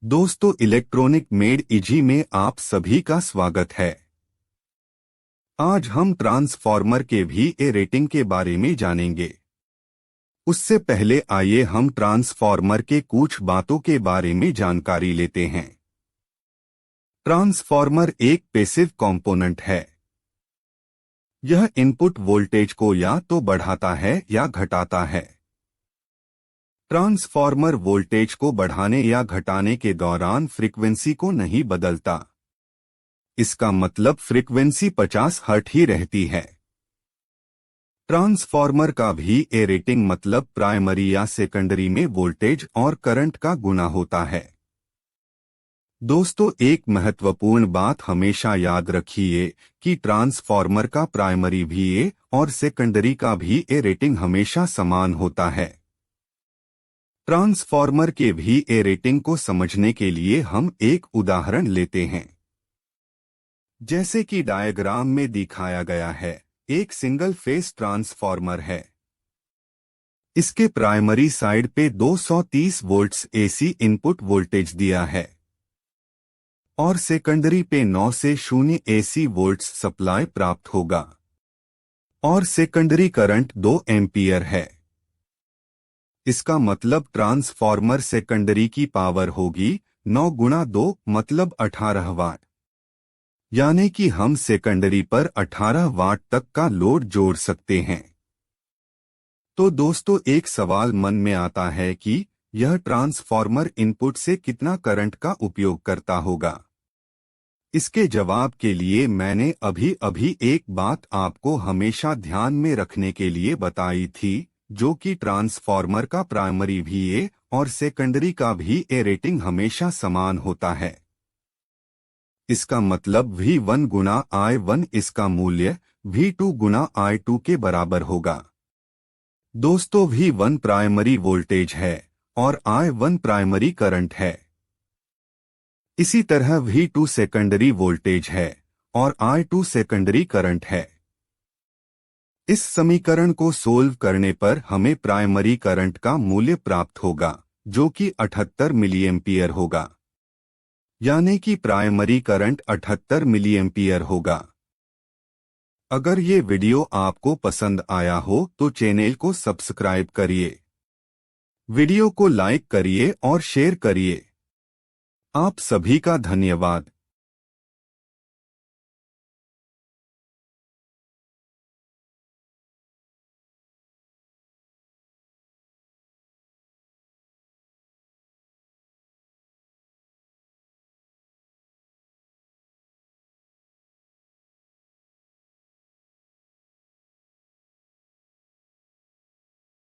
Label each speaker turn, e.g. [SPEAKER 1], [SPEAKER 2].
[SPEAKER 1] दोस्तों, electronic made easy में आप सभी का स्वागत है। आज हम ट्रांसफॉर्मर के VA रेटिंग के बारे में जानेंगे। उससे पहले आइए हम ट्रांसफॉर्मर के कुछ बातों के बारे में जानकारी लेते हैं। ट्रांसफॉर्मर एक पैसिव कंपोनेंट है। यह इनपुट वोल्टेज को या तो बढ़ाता है या घटाता है। ट्रांसफॉर्मर वोल्टेज को बढ़ाने या घटाने के दौरान फ्रीक्वेंसी को नहीं बदलता। इसका मतलब फ्रीक्वेंसी 50 हर्ट्ज ही रहती है। ट्रांसफॉर्मर का VA रेटिंग मतलब प्राइमरी या सेकेंडरी में वोल्टेज और करंट का गुना होता है। दोस्तों, एक महत्वपूर्ण बात हमेशा याद रखिए कि ट्रांसफॉर्मर का प्राइमरी VA और सेकेंडरी का VA रेटिंग हमेशा समान होता है। ट्रांसफॉर्मर के VA रेटिंग को समझने के लिए हम एक उदाहरण लेते हैं। जैसे कि डायग्राम में दिखाया गया है, एक सिंगल फेस ट्रांसफॉर्मर है। इसके प्राइमरी साइड पे 230 वोल्ट्स AC इनपुट वोल्टेज दिया है और सेकेंडरी पे 9 से 0 AC वोल्ट्स सप्लाई प्राप्त होगा और सेकेंडरी करंट 2 एम्पियर है। इसका मतलब ट्रांसफॉर्मर सेकेंडरी की पावर होगी 9 गुणा 2 मतलब 18 वाट। यानी कि हम सेकेंडरी पर 18 वाट तक का लोड जोड़ सकते हैं। तो दोस्तों, एक सवाल मन में आता है कि यह ट्रांसफॉर्मर इनपुट से कितना करंट का उपयोग करता होगा। इसके जवाब के लिए मैंने अभी एक बात आपको हमेशा ध्यान में रखने के लिए बताई थी, जो कि ट्रांसफॉर्मर का प्राइमरी VA और सेकेंडरी का VA रेटिंग हमेशा समान होता है। इसका मतलब V1 गुना I1 इसका मूल्य V2 गुना I2 के बराबर होगा। दोस्तों, V1 प्राइमरी वोल्टेज है और I1 प्राइमरी करंट है। इसी तरह V2 सेकेंडरी वोल्टेज है और I2 सेकेंडरी करंट है। इस समीकरण को सोल्व करने पर हमें प्राइमरी करंट का मूल्य प्राप्त होगा, जो कि 78 मिलीएम्पियर होगा। यानी कि प्राइमरी करंट 78 मिलीएम्पियर होगा। अगर ये वीडियो आपको पसंद आया हो तो चैनल को सब्सक्राइब करिए, वीडियो को लाइक करिए और शेयर करिए। आप सभी का धन्यवाद।